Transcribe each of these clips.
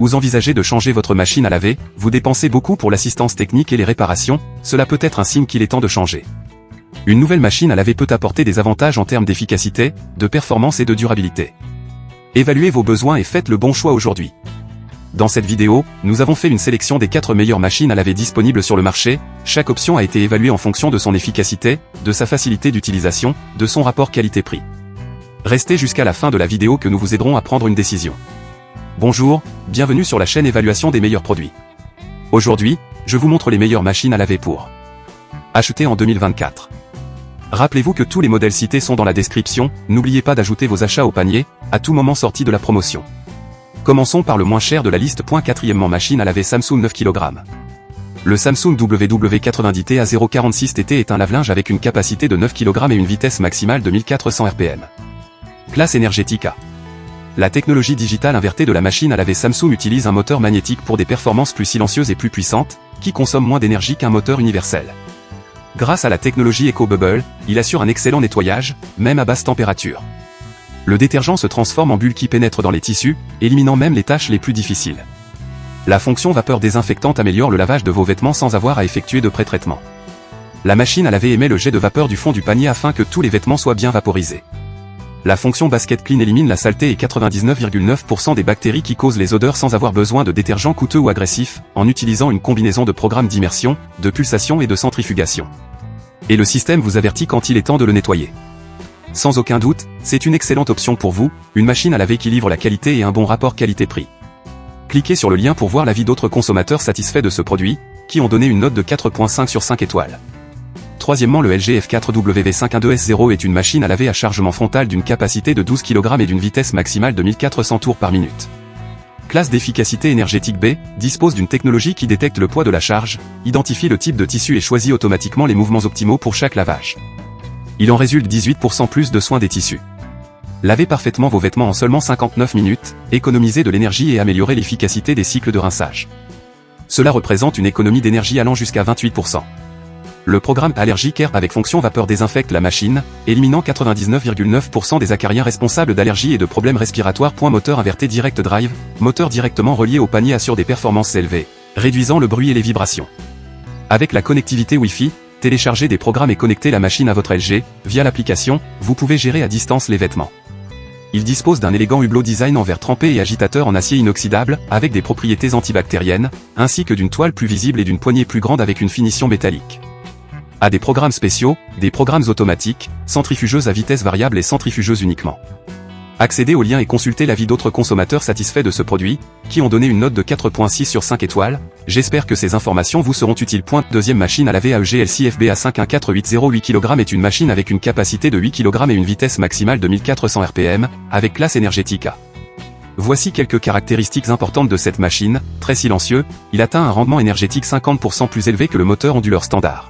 Vous envisagez de changer votre machine à laver, vous dépensez beaucoup pour l'assistance technique et les réparations, cela peut être un signe qu'il est temps de changer. Une nouvelle machine à laver peut apporter des avantages en termes d'efficacité, de performance et de durabilité. Évaluez vos besoins et faites le bon choix aujourd'hui. Dans cette vidéo, nous avons fait une sélection des 4 meilleures machines à laver disponibles sur le marché. Chaque option a été évaluée en fonction de son efficacité, de sa facilité d'utilisation, de son rapport qualité-prix. Restez jusqu'à la fin de la vidéo que nous vous aiderons à prendre une décision. Bonjour, bienvenue sur la chaîne Évaluation des meilleurs produits. Aujourd'hui, je vous montre les meilleures machines à laver pour acheter en 2024. Rappelez-vous que tous les modèles cités sont dans la description, n'oubliez pas d'ajouter vos achats au panier, à tout moment sortis de la promotion. Commençons par le moins cher de la liste. Quatrièmement, machine à laver Samsung 9 kg. Le Samsung WW90T A046 TT est un lave-linge avec une capacité de 9 kg et une vitesse maximale de 1400 RPM. Classe énergétique A. La technologie digitale invertée de la machine à laver Samsung utilise un moteur magnétique pour des performances plus silencieuses et plus puissantes, qui consomment moins d'énergie qu'un moteur universel. Grâce à la technologie EcoBubble, il assure un excellent nettoyage, même à basse température. Le détergent se transforme en bulle qui pénètre dans les tissus, éliminant même les tâches les plus difficiles. La fonction vapeur désinfectante améliore le lavage de vos vêtements sans avoir à effectuer de pré-traitement. La machine à laver émet le jet de vapeur du fond du panier afin que tous les vêtements soient bien vaporisés. La fonction Basket Clean élimine la saleté et 99,9% des bactéries qui causent les odeurs sans avoir besoin de détergents coûteux ou agressifs, en utilisant une combinaison de programmes d'immersion, de pulsation et de centrifugation. Et le système vous avertit quand il est temps de le nettoyer. Sans aucun doute, c'est une excellente option pour vous, une machine à laver qui livre la qualité et un bon rapport qualité-prix. Cliquez sur le lien pour voir l'avis d'autres consommateurs satisfaits de ce produit, qui ont donné une note de 4.5 sur 5 étoiles. Troisièmement, le LG F4W512S0 est une machine à laver à chargement frontal d'une capacité de 12 kg et d'une vitesse maximale de 1400 tours par minute. Classe d'efficacité énergétique B, dispose d'une technologie qui détecte le poids de la charge, identifie le type de tissu et choisit automatiquement les mouvements optimaux pour chaque lavage. Il en résulte 18% plus de soins des tissus. Lavez parfaitement vos vêtements en seulement 59 minutes, économisez de l'énergie et améliorez l'efficacité des cycles de rinçage. Cela représente une économie d'énergie allant jusqu'à 28%. Le programme Allergy Care avec fonction vapeur désinfecte la machine, éliminant 99,9% des acariens responsables d'allergies et de problèmes respiratoires. Moteur inverté Direct Drive, moteur directement relié au panier assure des performances élevées, réduisant le bruit et les vibrations. Avec la connectivité Wi-Fi, téléchargez des programmes et connectez la machine à votre LG, via l'application, vous pouvez gérer à distance les vêtements. Il dispose d'un élégant hublot design en verre trempé et agitateur en acier inoxydable, avec des propriétés antibactériennes, ainsi que d'une toile plus visible et d'une poignée plus grande avec une finition métallique. A des programmes spéciaux, des programmes automatiques, centrifugeuse à vitesse variable et centrifugeuse uniquement. Accédez au lien et consultez l'avis d'autres consommateurs satisfaits de ce produit, qui ont donné une note de 4.6 sur 5 étoiles. J'espère que ces informations vous seront utiles. Deuxième machine à laver AEG LC FBA 51480 kg est une machine avec une capacité de 8 kg et une vitesse maximale de 1400 RPM, avec classe énergétique A. Voici quelques caractéristiques importantes de cette machine. Très silencieux, il atteint un rendement énergétique 50% plus élevé que le moteur onduleur standard.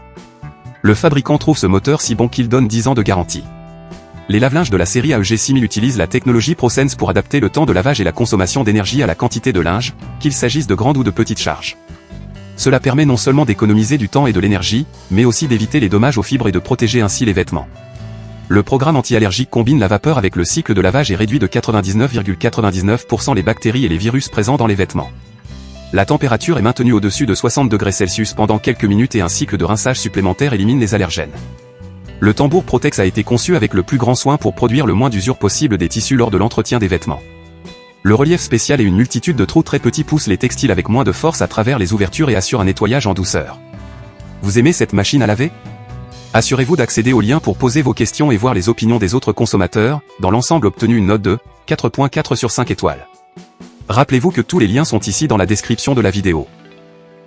Le fabricant trouve ce moteur si bon qu'il donne 10 ans de garantie. Les lave-linges de la série AEG 6000 utilisent la technologie ProSense pour adapter le temps de lavage et la consommation d'énergie à la quantité de linge, qu'il s'agisse de grandes ou de petites charges. Cela permet non seulement d'économiser du temps et de l'énergie, mais aussi d'éviter les dommages aux fibres et de protéger ainsi les vêtements. Le programme anti-allergique combine la vapeur avec le cycle de lavage et réduit de 99,99% les bactéries et les virus présents dans les vêtements. La température est maintenue au-dessus de 60 degrés Celsius pendant quelques minutes et un cycle de rinçage supplémentaire élimine les allergènes. Le tambour Protex a été conçu avec le plus grand soin pour produire le moins d'usure possible des tissus lors de l'entretien des vêtements. Le relief spécial et une multitude de trous très petits poussent les textiles avec moins de force à travers les ouvertures et assurent un nettoyage en douceur. Vous aimez cette machine à laver? Assurez-vous d'accéder au lien pour poser vos questions et voir les opinions des autres consommateurs. Dans l'ensemble, obtenu une note de 4.4 sur 5 étoiles. Rappelez-vous que tous les liens sont ici dans la description de la vidéo.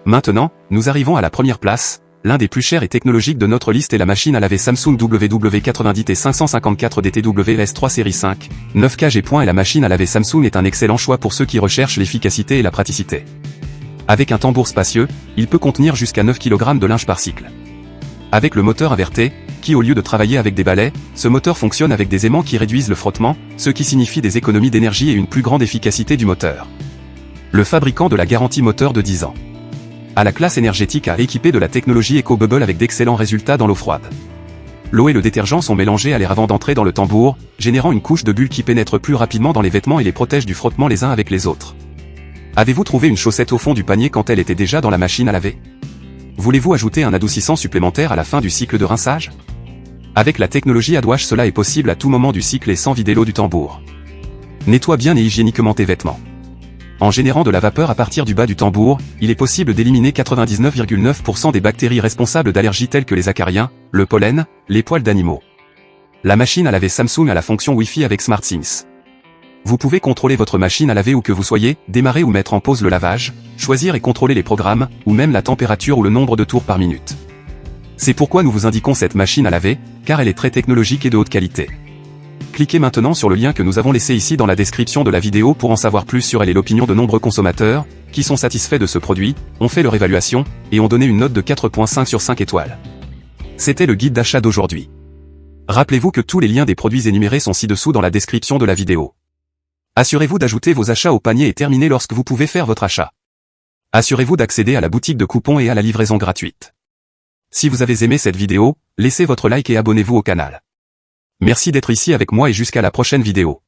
Maintenant, nous arrivons à la première place. L'un des plus chers et technologiques de notre liste est la machine à laver Samsung WW90T 554 DTWS3 série 5, 9 kg et la machine à laver Samsung est un excellent choix pour ceux qui recherchent l'efficacité et la praticité. Avec un tambour spacieux, il peut contenir jusqu'à 9 kg de linge par cycle. Avec le moteur inverté, qui au lieu de travailler avec des balais, ce moteur fonctionne avec des aimants qui réduisent le frottement, ce qui signifie des économies d'énergie et une plus grande efficacité du moteur. Le fabricant de la garantie moteur de 10 ans. A la classe énergétique A équipée de la technologie EcoBubble avec d'excellents résultats dans l'eau froide. L'eau et le détergent sont mélangés à l'air avant d'entrer dans le tambour, générant une couche de bulles qui pénètre plus rapidement dans les vêtements et les protège du frottement les uns avec les autres. Avez-vous trouvé une chaussette au fond du panier quand elle était déjà dans la machine à laver? Voulez-vous ajouter un adoucissant supplémentaire à la fin du cycle de rinçage? Avec la technologie AdWash, cela est possible à tout moment du cycle et sans vider l'eau du tambour. Nettoie bien et hygiéniquement tes vêtements. En générant de la vapeur à partir du bas du tambour, il est possible d'éliminer 99,9% des bactéries responsables d'allergies telles que les acariens, le pollen, les poils d'animaux. La machine à laver Samsung a la fonction Wi-Fi avec SmartThings. Vous pouvez contrôler votre machine à laver où que vous soyez, démarrer ou mettre en pause le lavage, choisir et contrôler les programmes, ou même la température ou le nombre de tours par minute. C'est pourquoi nous vous indiquons cette machine à laver, car elle est très technologique et de haute qualité. Cliquez maintenant sur le lien que nous avons laissé ici dans la description de la vidéo pour en savoir plus sur elle et l'opinion de nombreux consommateurs, qui sont satisfaits de ce produit, ont fait leur évaluation, et ont donné une note de 4,5 sur 5 étoiles. C'était le guide d'achat d'aujourd'hui. Rappelez-vous que tous les liens des produits énumérés sont ci-dessous dans la description de la vidéo. Assurez-vous d'ajouter vos achats au panier et terminer lorsque vous pouvez faire votre achat. Assurez-vous d'accéder à la boutique de coupons et à la livraison gratuite. Si vous avez aimé cette vidéo, laissez votre like et abonnez-vous au canal. Merci d'être ici avec moi et jusqu'à la prochaine vidéo.